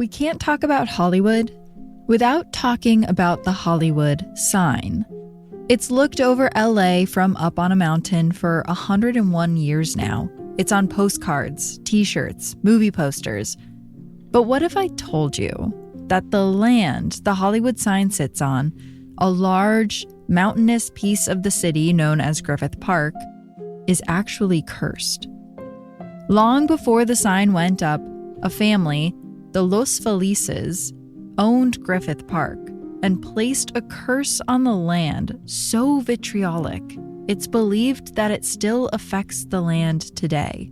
we can't talk about Hollywood without talking about the Hollywood sign. It's looked over LA from up on a mountain for 101 years now. It's on postcards, t-shirts, movie posters. But what if I told you that the land the Hollywood sign sits on, a large, mountainous piece of the city known as Griffith Park, is actually cursed? Long before the sign went up, a family, the Los Felices, owned Griffith Park and placed a curse on the land so vitriolic, it's believed that it still affects the land today.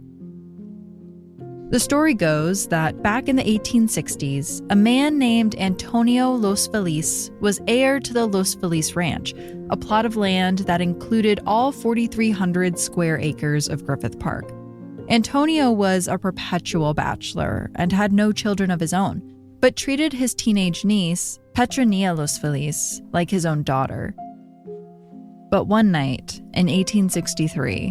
The story goes that back in the 1860s, a man named Antonio Los Feliz was heir to the Los Feliz Ranch, a plot of land that included all 4,300 square acres of Griffith Park. Antonio was a perpetual bachelor and had no children of his own, but treated his teenage niece, Petronilla Los Feliz, like his own daughter. But one night, in 1863,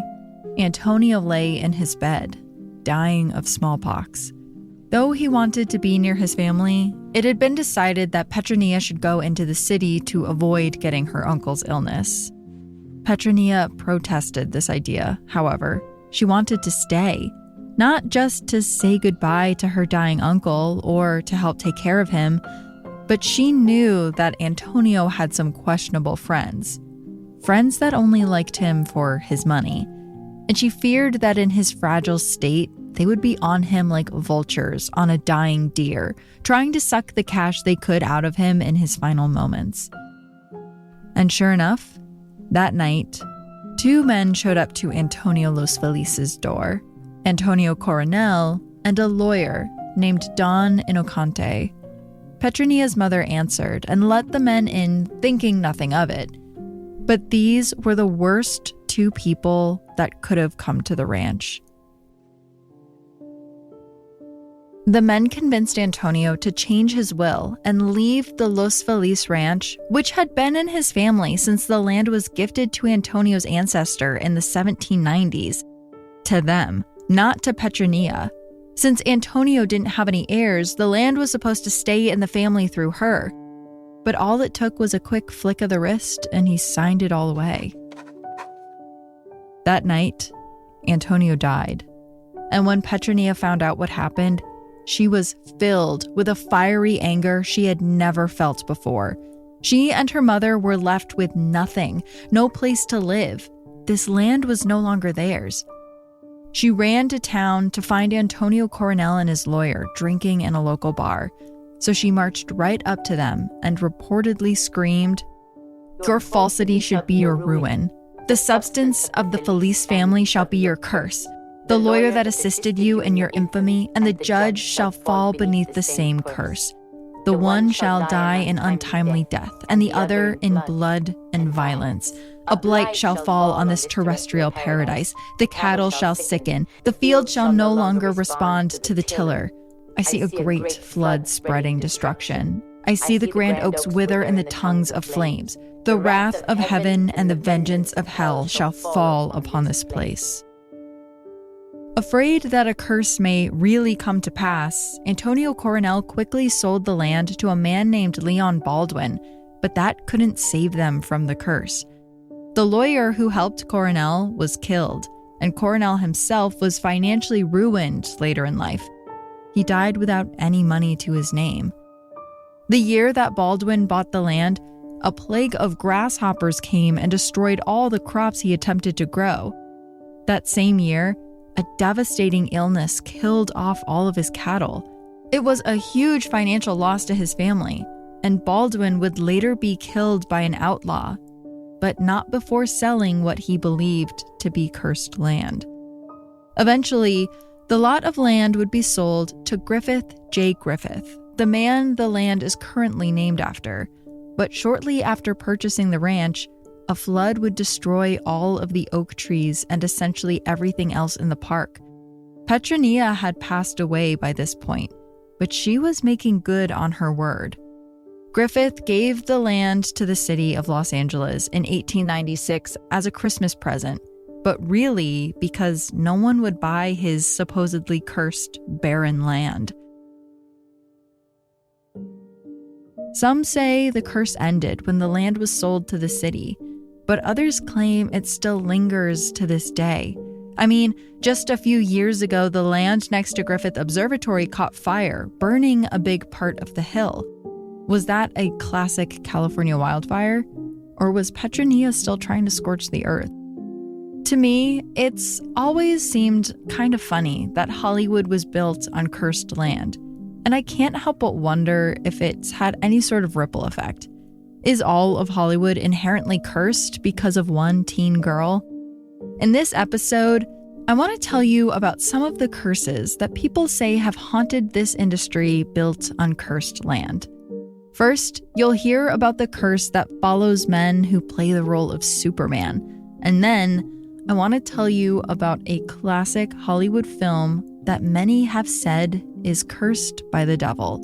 Antonio lay in his bed, dying of smallpox. Though he wanted to be near his family, it had been decided that Petronilla should go into the city to avoid getting her uncle's illness. Petronilla protested this idea, however. She wanted to stay, not just to say goodbye to her dying uncle or to help take care of him, but she knew that Antonio had some questionable friends that only liked him for his money. And she feared that in his fragile state, they would be on him like vultures on a dying deer, trying to suck the cash they could out of him in his final moments. And sure enough, that night, two men showed up to Antonio Los Feliz's door, Antonio Coronel and a lawyer named Don Inocante. Petronilla's mother answered and let the men in, thinking nothing of it. But these were the worst two people that could have come to the ranch. The men convinced Antonio to change his will and leave the Los Feliz Ranch, which had been in his family since the land was gifted to Antonio's ancestor in the 1790s, to them, not to Petronilla. Since Antonio didn't have any heirs, the land was supposed to stay in the family through her. But all it took was a quick flick of the wrist, and he signed it all away. That night, Antonio died. And when Petronilla found out what happened, she was filled with a fiery anger she had never felt before. She and her mother were left with nothing, no place to live. This land was no longer theirs. She ran to town to find Antonio Coronel and his lawyer drinking in a local bar. So she marched right up to them and reportedly screamed, "Your falsity should be your ruin. The substance of the Feliz family shall be your curse. The lawyer that assisted you in your infamy and the judge shall fall beneath the same curse. The one shall die an untimely death, and the other in blood and violence. A blight shall fall on this terrestrial paradise. The cattle shall sicken. The field shall no longer respond to the tiller. I see a great flood spreading destruction. I see the grand oaks wither in the tongues of flames. The wrath of heaven and the vengeance of hell shall fall upon this place." Afraid that a curse may really come to pass, Antonio Coronel quickly sold the land to a man named Leon Baldwin, but that couldn't save them from the curse. The lawyer who helped Coronel was killed, and Coronel himself was financially ruined later in life. He died without any money to his name. The year that Baldwin bought the land, a plague of grasshoppers came and destroyed all the crops he attempted to grow. That same year, a devastating illness killed off all of his cattle. It was a huge financial loss to his family, and Baldwin would later be killed by an outlaw, but not before selling what he believed to be cursed land. Eventually, the lot of land would be sold to Griffith J. Griffith, the man the land is currently named after. But shortly after purchasing the ranch, a flood would destroy all of the oak trees and essentially everything else in the park. Petronilla had passed away by this point, but she was making good on her word. Griffith gave the land to the city of Los Angeles in 1896 as a Christmas present, but really because no one would buy his supposedly cursed, barren land. Some say the curse ended when the land was sold to the city, but others claim it still lingers to this day. I mean, just a few years ago, the land next to Griffith Observatory caught fire, burning a big part of the hill. Was that a classic California wildfire? Or was Petronilla still trying to scorch the earth? To me, it's always seemed kind of funny that Hollywood was built on cursed land, and I can't help but wonder if it's had any sort of ripple effect. Is all of Hollywood inherently cursed because of one teen girl? In this episode, I want to tell you about some of the curses that people say have haunted this industry built on cursed land. First, you'll hear about the curse that follows men who play the role of Superman, and then I want to tell you about a classic Hollywood film that many have said is cursed by the devil.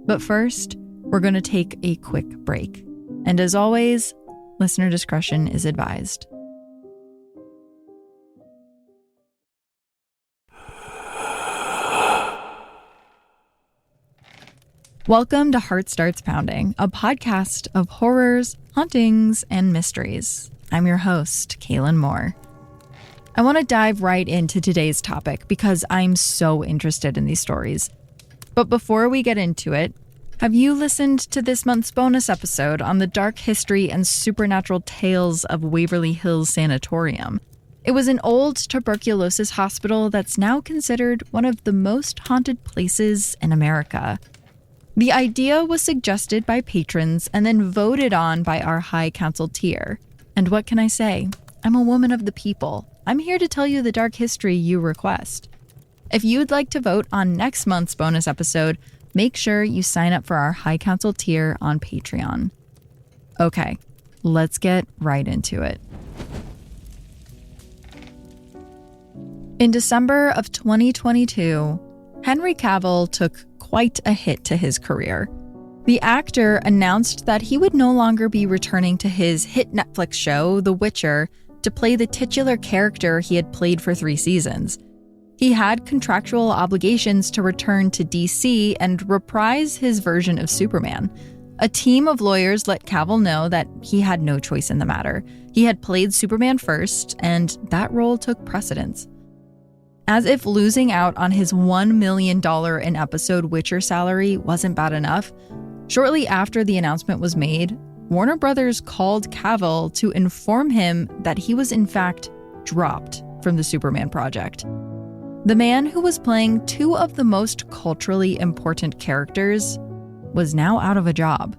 But first, we're going to take a quick break. And as always, listener discretion is advised. Welcome to Heart Starts Pounding, a podcast of horrors, hauntings, and mysteries. I'm your host, Kaylin Moore. I want to dive right into today's topic because I'm so interested in these stories. But before we get into it, have you listened to this month's bonus episode on the dark history and supernatural tales of Waverly Hills Sanatorium? It was an old tuberculosis hospital that's now considered one of the most haunted places in America. The idea was suggested by patrons and then voted on by our High Council tier. And what can I say? I'm a woman of the people. I'm here to tell you the dark history you request. If you'd like to vote on next month's bonus episode, make sure you sign up for our High Council tier on Patreon. Okay, let's get right into it. In December of 2022, Henry Cavill took quite a hit to his career. The actor announced that he would no longer be returning to his hit Netflix show, The Witcher, to play the titular character he had played for 3 seasons. He had contractual obligations to return to DC and reprise his version of Superman. A team of lawyers let Cavill know that he had no choice in the matter. He had played Superman first, and that role took precedence. As if losing out on his $1 million an episode Witcher salary wasn't bad enough, shortly after the announcement was made, Warner Brothers called Cavill to inform him that he was in fact dropped from the Superman project. The man who was playing 2 of the most culturally important characters was now out of a job.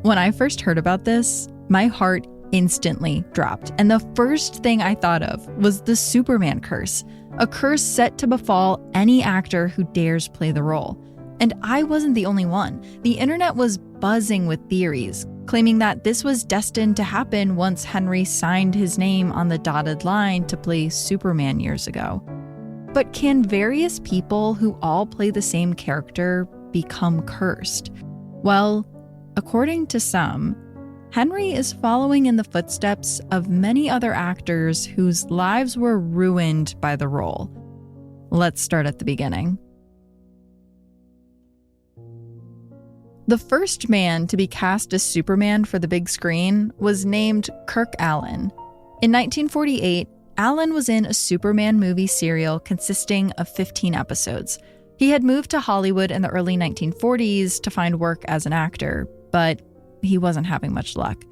When I first heard about this, my heart instantly dropped, and the first thing I thought of was the Superman curse, a curse set to befall any actor who dares play the role. And I wasn't the only one. The internet was buzzing with theories, claiming that this was destined to happen once Henry signed his name on the dotted line to play Superman years ago. But can various people who all play the same character become cursed? Well, according to some, Henry is following in the footsteps of many other actors whose lives were ruined by the role. Let's start at the beginning. The first man to be cast as Superman for the big screen was named Kirk Alyn. In 1948, Alyn was in a Superman movie serial consisting of 15 episodes. He had moved to Hollywood in the early 1940s to find work as an actor, but he wasn't having much luck,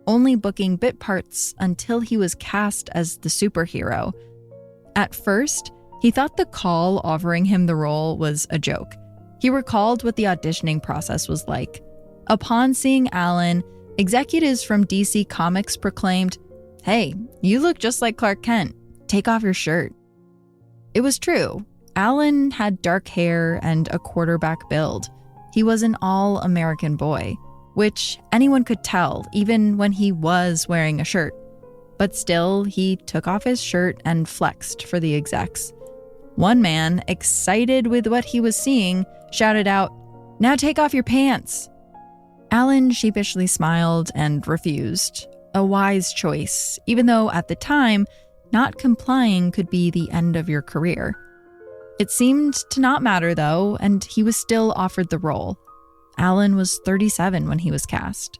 only booking bit parts until he was cast as the superhero. At first, he thought the call offering him the role was a joke. He recalled what the auditioning process was like. Upon seeing Alyn, executives from DC Comics proclaimed, "Hey, you look just like Clark Kent. Take off your shirt." It was true. Alyn had dark hair and a quarterback build. He was an all-American boy, which anyone could tell even when he was wearing a shirt. But still, he took off his shirt and flexed for the execs. One man, excited with what he was seeing, shouted out, "Now take off your pants." Alyn sheepishly smiled and refused. A wise choice, even though at the time, not complying could be the end of your career. It seemed to not matter though, and he was still offered the role. Allen was 37 when he was cast.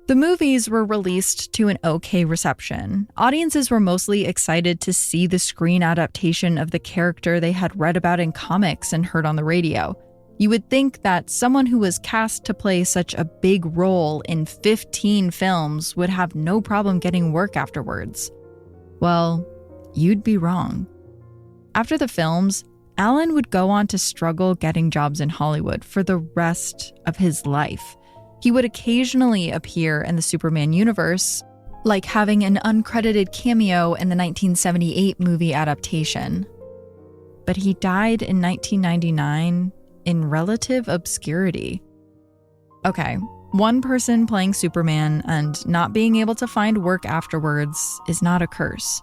The movies were released to an okay reception. Audiences were mostly excited to see the screen adaptation of the character they had read about in comics and heard on the radio. You would think that someone who was cast to play such a big role in 15 films would have no problem getting work afterwards. Well, you'd be wrong. After the films, Allen would go on to struggle getting jobs in Hollywood for the rest of his life. He would occasionally appear in the Superman universe, like having an uncredited cameo in the 1978 movie adaptation. But he died in 1999 in relative obscurity. Okay, one person playing Superman and not being able to find work afterwards is not a curse.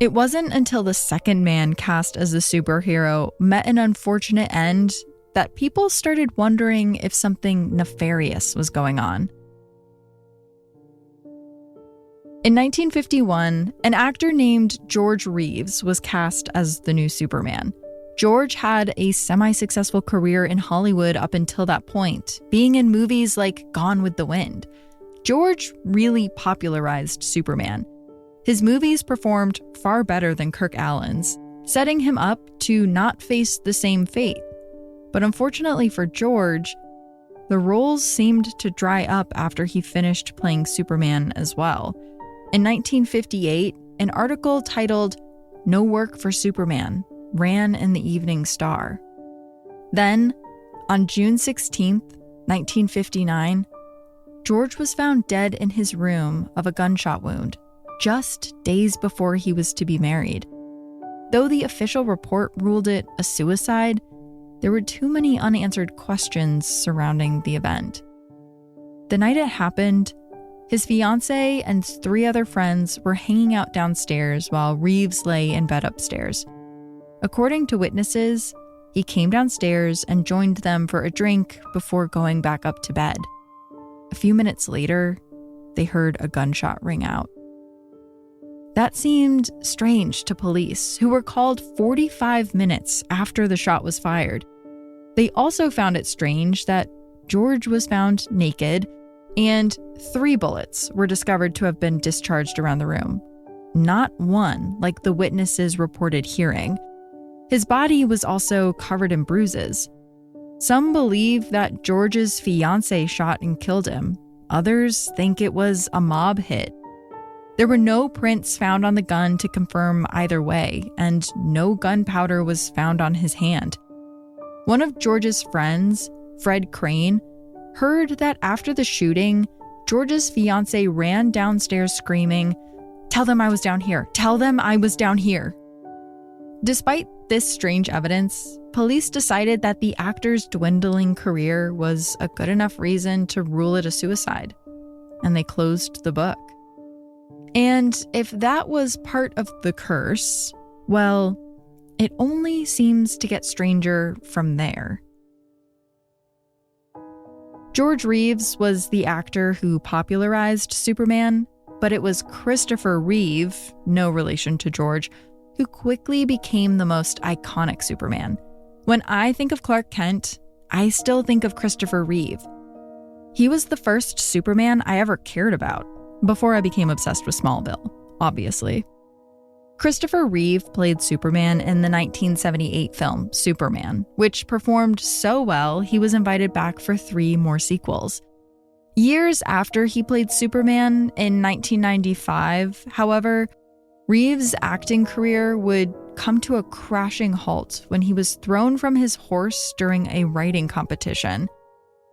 It wasn't until the second man cast as the superhero met an unfortunate end that people started wondering if something nefarious was going on. In 1951, an actor named George Reeves was cast as the new Superman. George had a semi-successful career in Hollywood up until that point, being in movies like Gone with the Wind. George really popularized Superman. His movies performed far better than Kirk Allen's, setting him up to not face the same fate. But unfortunately for George, the roles seemed to dry up after he finished playing Superman as well. In 1958, an article titled "No Work for Superman" ran in the Evening Star. Then, on June 16, 1959, George was found dead in his room of a gunshot wound, just days before he was to be married. Though the official report ruled it a suicide, there were too many unanswered questions surrounding the event. The night it happened, his fiancée and 3 other friends were hanging out downstairs while Reeves lay in bed upstairs. According to witnesses, he came downstairs and joined them for a drink before going back up to bed. A few minutes later, they heard a gunshot ring out. That seemed strange to police, who were called 45 minutes after the shot was fired. They also found it strange that George was found naked, and 3 bullets were discovered to have been discharged around the room. Not one, like the witnesses reported hearing. His body was also covered in bruises. Some believe that George's fiancée shot and killed him. Others think it was a mob hit. There were no prints found on the gun to confirm either way, and no gunpowder was found on his hand. One of George's friends, Fred Crane, heard that after the shooting, George's fiancée ran downstairs screaming, "Tell them I was down here! Tell them I was down here!" Despite this strange evidence, police decided that the actor's dwindling career was a good enough reason to rule it a suicide, and they closed the book. And if that was part of the curse, well, it only seems to get stranger from there. George Reeves was the actor who popularized Superman, but it was Christopher Reeve, no relation to George, who quickly became the most iconic Superman. When I think of Clark Kent, I still think of Christopher Reeve. He was the first Superman I ever cared about, before I became obsessed with Smallville, obviously. Christopher Reeve played Superman in the 1978 film Superman, which performed so well he was invited back for 3 more sequels. Years after he played Superman in 1995, however, Reeves' acting career would come to a crashing halt when he was thrown from his horse during a riding competition.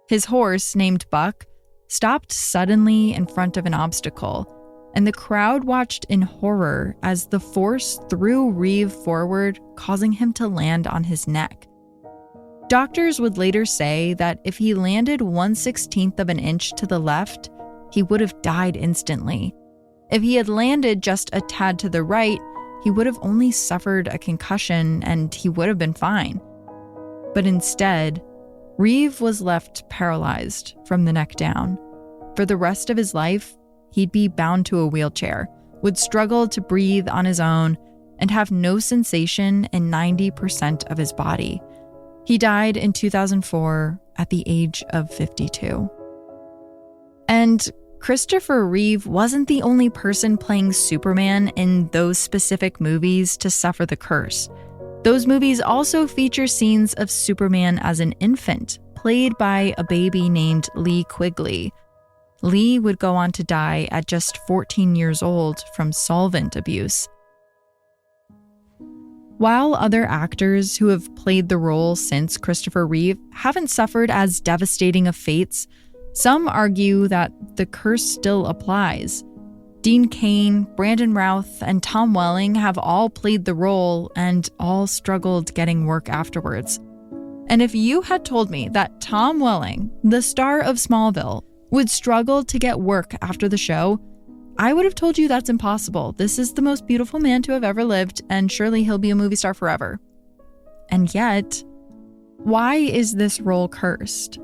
His horse, named Buck, stopped suddenly in front of an obstacle, and the crowd watched in horror as the force threw Reeve forward, causing him to land on his neck. Doctors would later say that if he landed 1/16 of an inch to the left, he would have died instantly. If he had landed just a tad to the right, he would have only suffered a concussion and he would have been fine. But instead, Reeve was left paralyzed from the neck down. For the rest of his life, he'd be bound to a wheelchair, would struggle to breathe on his own, and have no sensation in 90% of his body. He died in 2004 at the age of 52. And Christopher Reeve wasn't the only person playing Superman in those specific movies to suffer the curse. Those movies also feature scenes of Superman as an infant, played by a baby named Lee Quigley. Lee would go on to die at just 14 years old from solvent abuse. While other actors who have played the role since Christopher Reeve haven't suffered as devastating of fates, some argue that the curse still applies. Dean Cain, Brandon Routh, and Tom Welling have all played the role and all struggled getting work afterwards. And if you had told me that Tom Welling, the star of Smallville, would struggle to get work after the show, I would have told you that's impossible. This is the most beautiful man to have ever lived, and surely he'll be a movie star forever. And yet, why is this role cursed?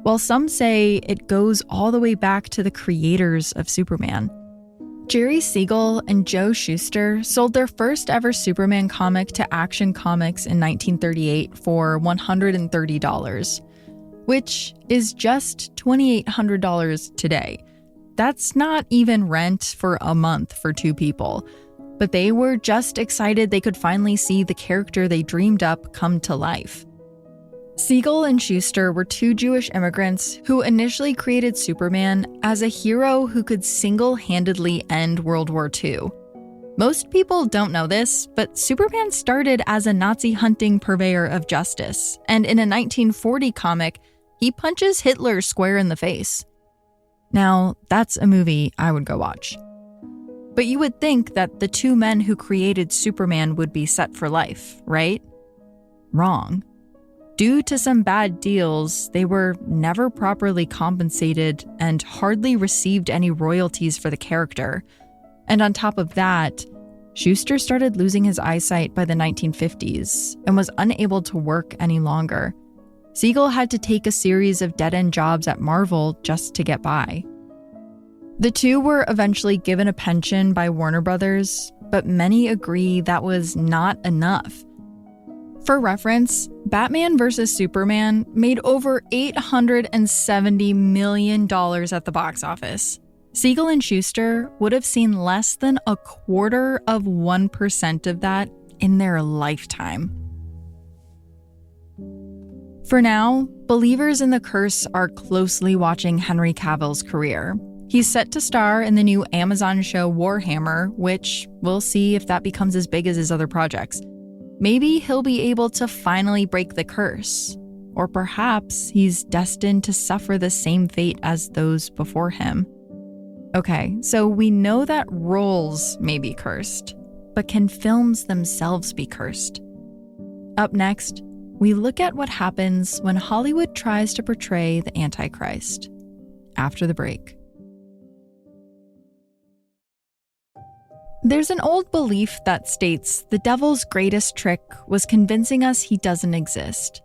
Well, some say it goes all the way back to the creators of Superman. Jerry Siegel and Joe Shuster sold their first ever Superman comic to Action Comics in 1938 for $130, which is just $2,800 today. That's not even rent for a month for two people. But they were just excited they could finally see the character they dreamed up come to life. Siegel and Shuster were two Jewish immigrants who initially created Superman as a hero who could single-handedly end World War II. Most people don't know this, but Superman started as a Nazi hunting purveyor of justice, and in a 1940 comic, he punches Hitler square in the face. Now, that's a movie I would go watch. But you would think that the two men who created Superman would be set for life, right? Wrong. Due to some bad deals, they were never properly compensated and hardly received any royalties for the character. And on top of that, Shuster started losing his eyesight by the 1950s and was unable to work any longer. Siegel had to take a series of dead-end jobs at Marvel just to get by. The two were eventually given a pension by Warner Brothers, but many agree that was not enough. For reference, Batman vs. Superman made over $870 million at the box office. Siegel and Shuster would have seen less than 1/4% of that in their lifetime. For now, believers in the curse are closely watching Henry Cavill's career. He's set to star in the new Amazon show Warhammer, which we'll see if that becomes as big as his other projects. Maybe he'll be able to finally break the curse. Or perhaps he's destined to suffer the same fate as those before him. Okay, so we know that roles may be cursed, but can films themselves be cursed? Up next, we look at what happens when Hollywood tries to portray the Antichrist. After the break. There's an old belief that states the devil's greatest trick was convincing us he doesn't exist.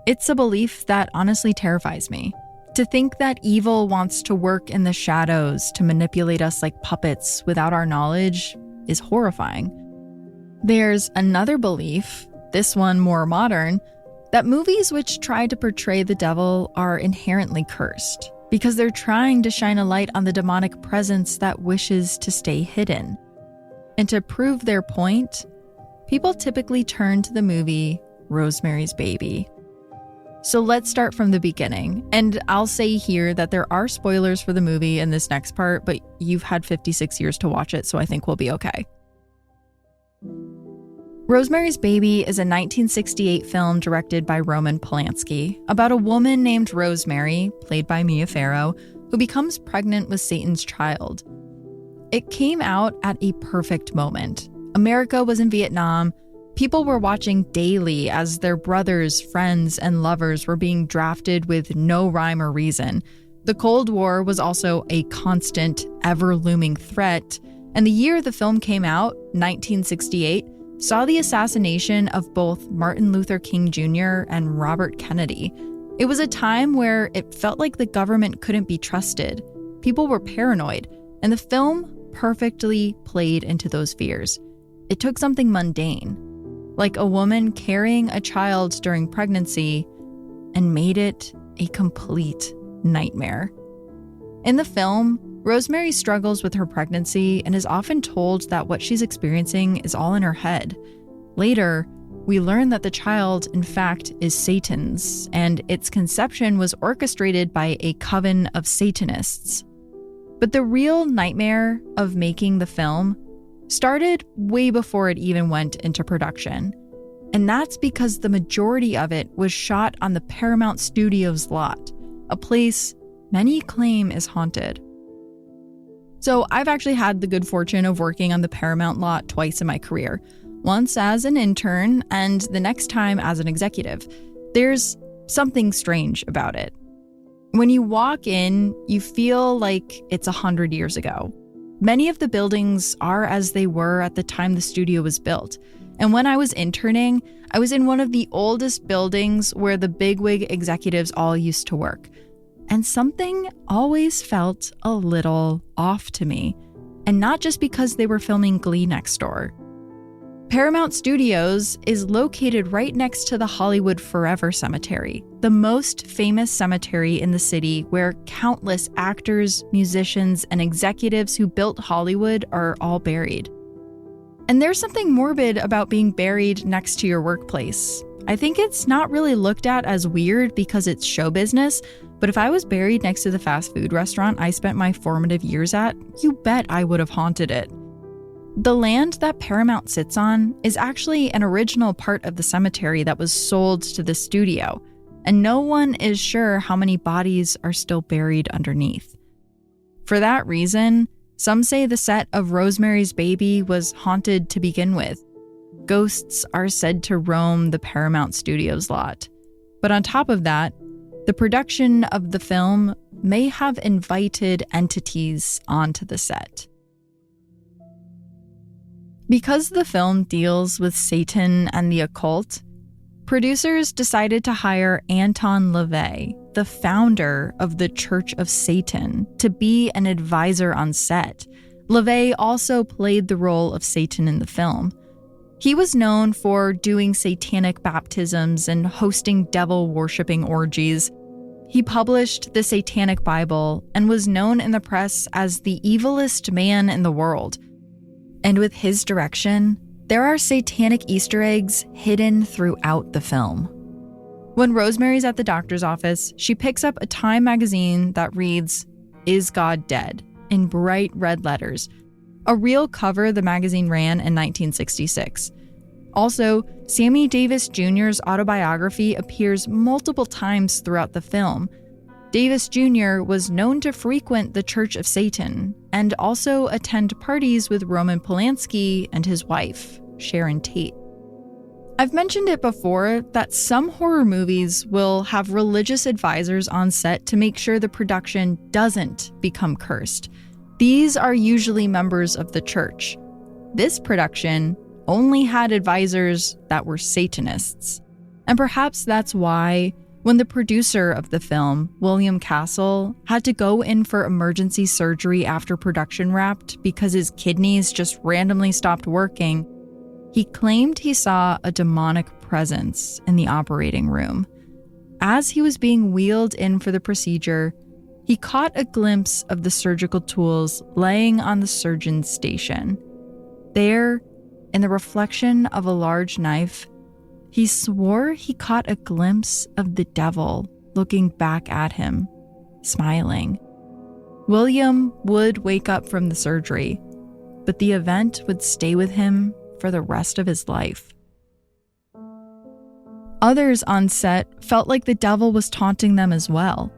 It's a belief that honestly terrifies me. To think that evil wants to work in the shadows to manipulate us like puppets without our knowledge is horrifying. There's another belief, this one more modern, that movies which try to portray the devil are inherently cursed because they're trying to shine a light on the demonic presence that wishes to stay hidden. And to prove their point, people typically turn to the movie Rosemary's Baby. So let's start from the beginning. And I'll say here that there are spoilers for the movie in this next part, but you've had 56 years to watch it, so I think we'll be okay. Rosemary's Baby is a 1968 film directed by Roman Polanski about a woman named Rosemary, played by Mia Farrow, who becomes pregnant with Satan's child. It came out at a perfect moment. America was in Vietnam. People were watching daily as their brothers, friends, and lovers were being drafted with no rhyme or reason. The Cold War was also a constant, ever-looming threat, and the year the film came out, 1968, saw the assassination of both Martin Luther King Jr. and Robert Kennedy. It was a time where it felt like the government couldn't be trusted. People were paranoid, and the film perfectly played into those fears. It took something mundane, like a woman carrying a child during pregnancy, and made it a complete nightmare. In the film, Rosemary struggles with her pregnancy and is often told that what she's experiencing is all in her head. Later, we learn that the child, in fact, is Satan's, and its conception was orchestrated by a coven of Satanists. But the real nightmare of making the film started way before it even went into production. And that's because the majority of it was shot on the Paramount Studios lot, a place many claim is haunted. So I've actually had the good fortune of working on the Paramount lot twice in my career. Once as an intern, and the next time as an executive. There's something strange about it. When you walk in, you feel like it's 100 years ago. Many of the buildings are as they were at the time the studio was built. And when I was interning, I was in one of the oldest buildings where the bigwig executives all used to work. And something always felt a little off to me. And not just because they were filming Glee next door. Paramount Studios is located right next to the Hollywood Forever Cemetery, the most famous cemetery in the city where countless actors, musicians, and executives who built Hollywood are all buried. And there's something morbid about being buried next to your workplace. I think it's not really looked at as weird because it's show business, but if I was buried next to the fast food restaurant I spent my formative years at, you bet I would have haunted it. The land that Paramount sits on is actually an original part of the cemetery that was sold to the studio, and no one is sure how many bodies are still buried underneath. For that reason, some say the set of Rosemary's Baby was haunted to begin with. Ghosts are said to roam the Paramount Studios lot. But on top of that, the production of the film may have invited entities onto the set. Because the film deals with Satan and the occult, producers decided to hire Anton LaVey, the founder of the Church of Satan, to be an advisor on set. LaVey also played the role of Satan in the film. He was known for doing satanic baptisms and hosting devil-worshipping orgies. He published the Satanic Bible and was known in the press as the evilest man in the world. And with his direction, there are satanic Easter eggs hidden throughout the film. When Rosemary's at the doctor's office, she picks up a Time magazine that reads, "Is God Dead?" in bright red letters. A real cover the magazine ran in 1966. Also, Sammy Davis Jr.'s autobiography appears multiple times throughout the film. Davis Jr. was known to frequent the Church of Satan and also attend parties with Roman Polanski and his wife, Sharon Tate. I've mentioned it before that some horror movies will have religious advisors on set to make sure the production doesn't become cursed. These are usually members of the church. This production only had advisors that were Satanists. And perhaps that's why, when the producer of the film, William Castle, had to go in for emergency surgery after production wrapped because his kidneys just randomly stopped working, he claimed he saw a demonic presence in the operating room. As he was being wheeled in for the procedure, he caught a glimpse of the surgical tools laying on the surgeon's station. There, in the reflection of a large knife, he swore he caught a glimpse of the devil looking back at him, smiling. William would wake up from the surgery, but the event would stay with him for the rest of his life. Others on set felt like the devil was taunting them as well.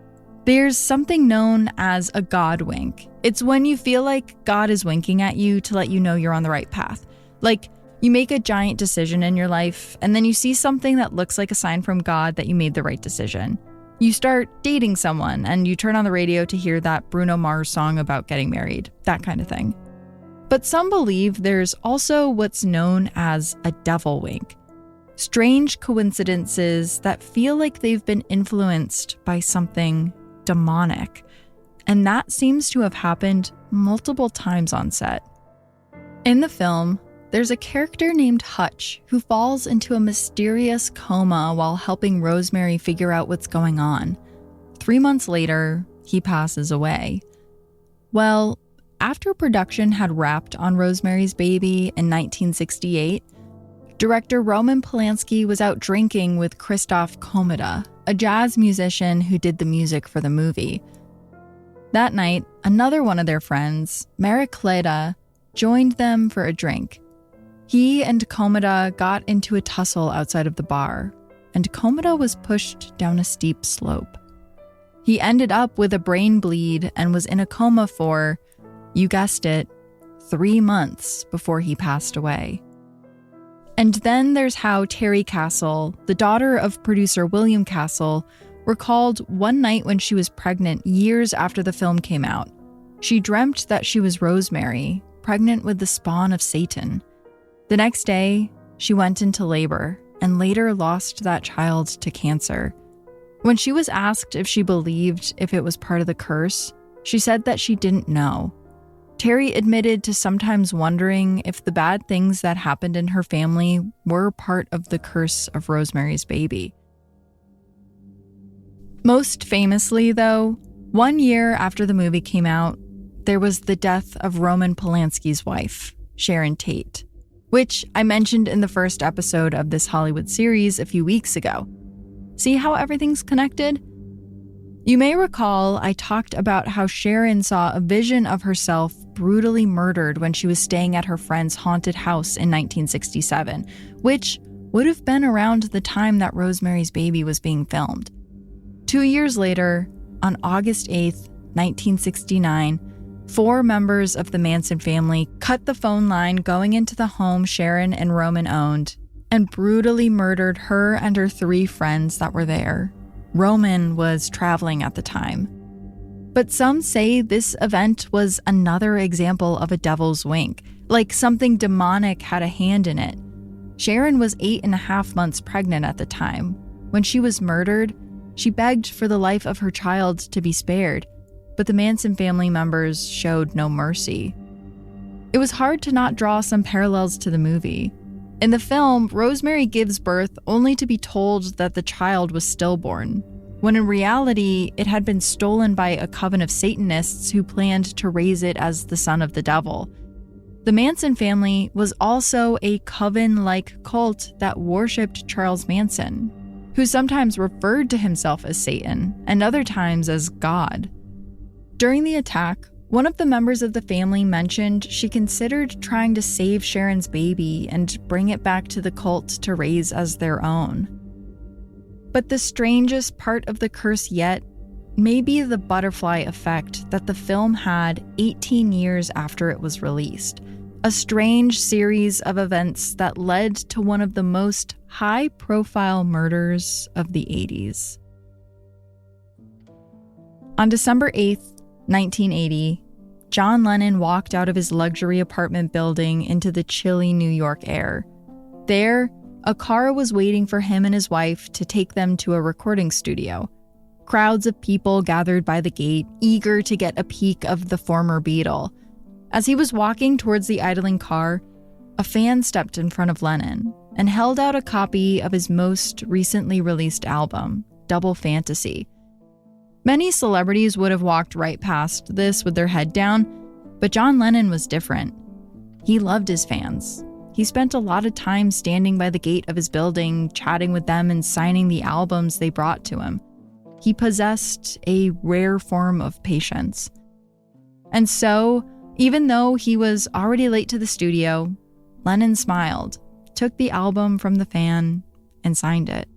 There's something known as a God wink. It's when you feel like God is winking at you to let you know you're on the right path. Like, you make a giant decision in your life, and then you see something that looks like a sign from God that you made the right decision. You start dating someone, and you turn on the radio to hear that Bruno Mars song about getting married, that kind of thing. But some believe there's also what's known as a devil wink. Strange coincidences that feel like they've been influenced by something demonic. And that seems to have happened multiple times on set. In the film, there's a character named Hutch who falls into a mysterious coma while helping Rosemary figure out what's going on. 3 months later, he passes away. Well, after production had wrapped on Rosemary's Baby in 1968, director Roman Polanski was out drinking with Krzysztof Komeda, a jazz musician who did the music for the movie. That night, another one of their friends, Marek Kleda, joined them for a drink. He and Komeda got into a tussle outside of the bar, and Komeda was pushed down a steep slope. He ended up with a brain bleed and was in a coma for, you guessed it, 3 months before he passed away. And then there's how Terry Castle, the daughter of producer William Castle, recalled one night when she was pregnant years after the film came out. She dreamt that she was Rosemary, pregnant with the spawn of Satan. The next day, she went into labor and later lost that child to cancer. When she was asked if she believed if it was part of the curse, she said that she didn't know. Terry admitted to sometimes wondering if the bad things that happened in her family were part of the curse of Rosemary's Baby. Most famously, though, 1 year after the movie came out, there was the death of Roman Polanski's wife, Sharon Tate, which I mentioned in the first episode of this Hollywood series a few weeks ago. See how everything's connected? You may recall I talked about how Sharon saw a vision of herself brutally murdered when she was staying at her friend's haunted house in 1967, which would have been around the time that Rosemary's Baby was being filmed. 2 years later, on August 8th, 1969, 4 members of the Manson family cut the phone line going into the home Sharon and Roman owned and brutally murdered her and her 3 friends that were there. Roman was traveling at the time. But some say this event was another example of a devil's wink, like something demonic had a hand in it. Sharon was 8.5 months pregnant at the time. When she was murdered, she begged for the life of her child to be spared, but the Manson family members showed no mercy. It was hard to not draw some parallels to the movie. In the film, Rosemary gives birth only to be told that the child was stillborn, when in reality, it had been stolen by a coven of Satanists who planned to raise it as the son of the devil. The Manson family was also a coven-like cult that worshipped Charles Manson, who sometimes referred to himself as Satan and other times as God. During the attack, one of the members of the family mentioned she considered trying to save Sharon's baby and bring it back to the cult to raise as their own. But the strangest part of the curse yet may be the butterfly effect that the film had 18 years after it was released, a strange series of events that led to one of the most high-profile murders of the 80s. On December 8th, 1980, John Lennon walked out of his luxury apartment building into the chilly New York air. There, a car was waiting for him and his wife to take them to a recording studio. Crowds of people gathered by the gate, eager to get a peek of the former Beatle. As he was walking towards the idling car, a fan stepped in front of Lennon and held out a copy of his most recently released album, Double Fantasy. Many celebrities would have walked right past this with their head down, but John Lennon was different. He loved his fans. He spent a lot of time standing by the gate of his building, chatting with them and signing the albums they brought to him. He possessed a rare form of patience. And so, even though he was already late to the studio, Lennon smiled, took the album from the fan, and signed it.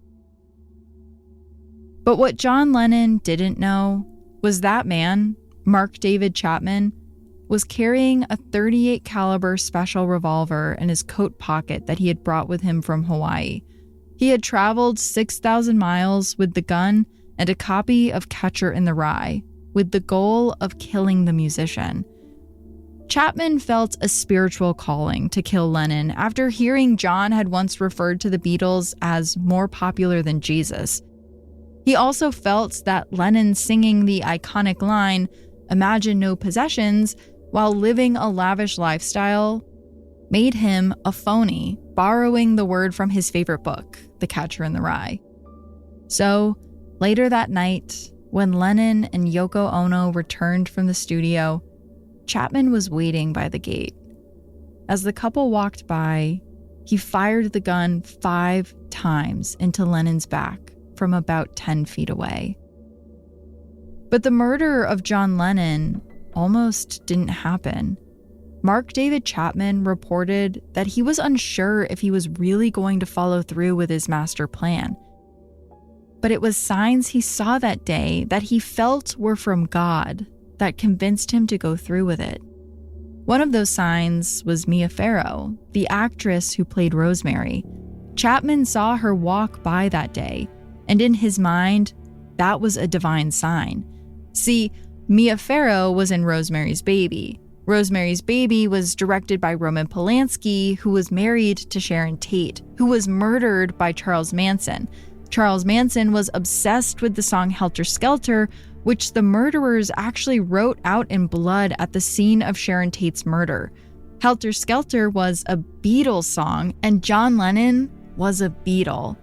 But what John Lennon didn't know was that man, Mark David Chapman, was carrying a .38 caliber special revolver in his coat pocket that he had brought with him from Hawaii. He had traveled 6,000 miles with the gun and a copy of Catcher in the Rye, with the goal of killing the musician. Chapman felt a spiritual calling to kill Lennon after hearing John had once referred to the Beatles as more popular than Jesus. He also felt that Lennon singing the iconic line, "Imagine no possessions," while living a lavish lifestyle, made him a phony, borrowing the word from his favorite book, The Catcher in the Rye. So, later that night, when Lennon and Yoko Ono returned from the studio, Chapman was waiting by the gate. As the couple walked by, he fired the gun 5 times into Lennon's back from about 10 feet away. But the murder of John Lennon almost didn't happen. Mark David Chapman reported that he was unsure if he was really going to follow through with his master plan. But it was signs he saw that day that he felt were from God that convinced him to go through with it. One of those signs was Mia Farrow, the actress who played Rosemary. Chapman saw her walk by that day, and in his mind, that was a divine sign. See, Mia Farrow was in Rosemary's Baby. Rosemary's Baby was directed by Roman Polanski, who was married to Sharon Tate, who was murdered by Charles Manson. Charles Manson was obsessed with the song Helter Skelter, which the murderers actually wrote out in blood at the scene of Sharon Tate's murder. Helter Skelter was a Beatles song, and John Lennon was a Beatle.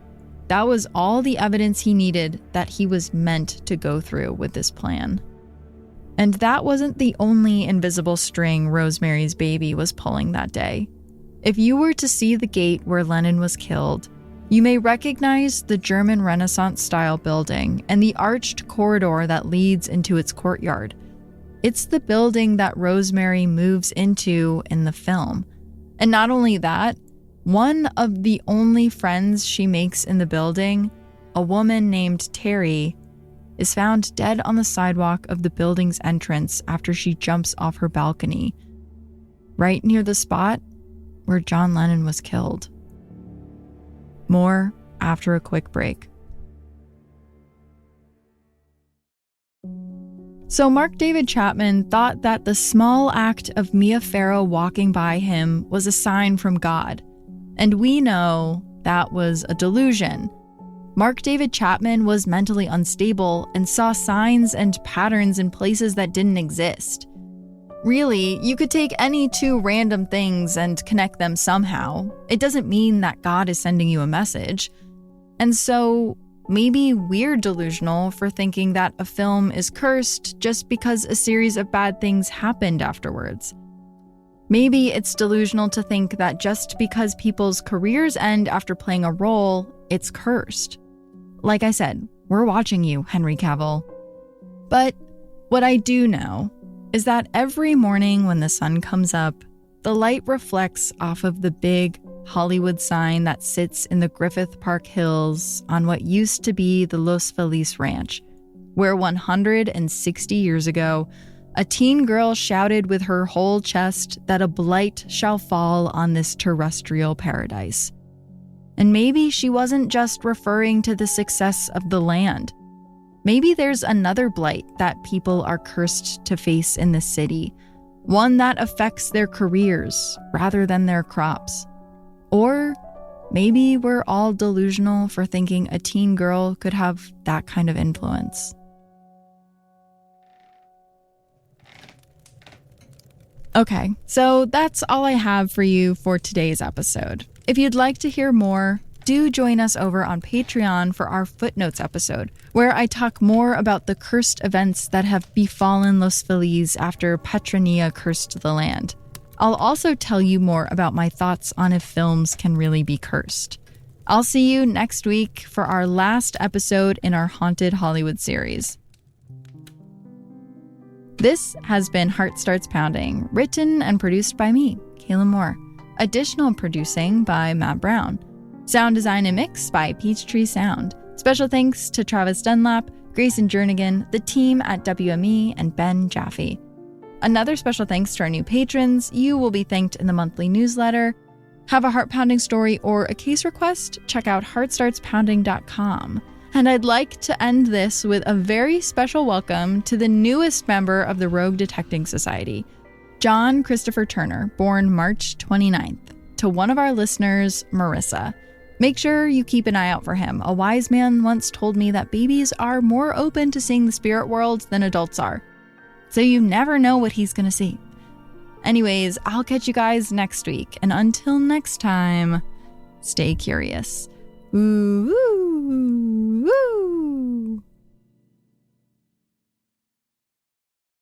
That was all the evidence he needed that he was meant to go through with this plan. And that wasn't the only invisible string Rosemary's Baby was pulling that day. If you were to see the gate where Lennon was killed, you may recognize the German Renaissance-style building and the arched corridor that leads into its courtyard. It's the building that Rosemary moves into in the film. And not only that, one of the only friends she makes in the building, a woman named Terry, is found dead on the sidewalk of the building's entrance after she jumps off her balcony, right near the spot where John Lennon was killed. More after a quick break. So Mark David Chapman thought that the small act of Mia Farrow walking by him was a sign from God. And we know that was a delusion. Mark David Chapman was mentally unstable and saw signs and patterns in places that didn't exist. Really, you could take any 2 random things and connect them somehow. It doesn't mean that God is sending you a message. And so, maybe we're delusional for thinking that a film is cursed just because a series of bad things happened afterwards. Maybe it's delusional to think that just because people's careers end after playing a role, it's cursed. Like I said, we're watching you, Henry Cavill. But what I do know is that every morning when the sun comes up, the light reflects off of the big Hollywood sign that sits in the Griffith Park hills on what used to be the Los Feliz Ranch, where 160 years ago, a teen girl shouted with her whole chest that a blight shall fall on this terrestrial paradise. And maybe she wasn't just referring to the success of the land. Maybe there's another blight that people are cursed to face in this city, one that affects their careers rather than their crops. Or maybe we're all delusional for thinking a teen girl could have that kind of influence. Okay, so that's all I have for you for today's episode. If you'd like to hear more, do join us over on Patreon for our Footnotes episode, where I talk more about the cursed events that have befallen Los Feliz after Petronilla cursed the land. I'll also tell you more about my thoughts on if films can really be cursed. I'll see you next week for our last episode in our Haunted Hollywood series. This has been Heart Starts Pounding, written and produced by me, Kayla Moore. Additional producing by Matt Brown. Sound design and mix by Peachtree Sound. Special thanks to Travis Dunlap, Grayson Jernigan, the team at WME, and Ben Jaffe. Another special thanks to our new patrons. You will be thanked in the monthly newsletter. Have a heart-pounding story or a case request? Check out heartstartspounding.com. And I'd like to end this with a very special welcome to the newest member of the Rogue Detecting Society, John Christopher Turner, born March 29th, to one of our listeners, Marissa. Make sure you keep an eye out for him. A wise man once told me that babies are more open to seeing the spirit world than adults are. So you never know what he's going to see. Anyways, I'll catch you guys next week. And until next time, stay curious. Ooh.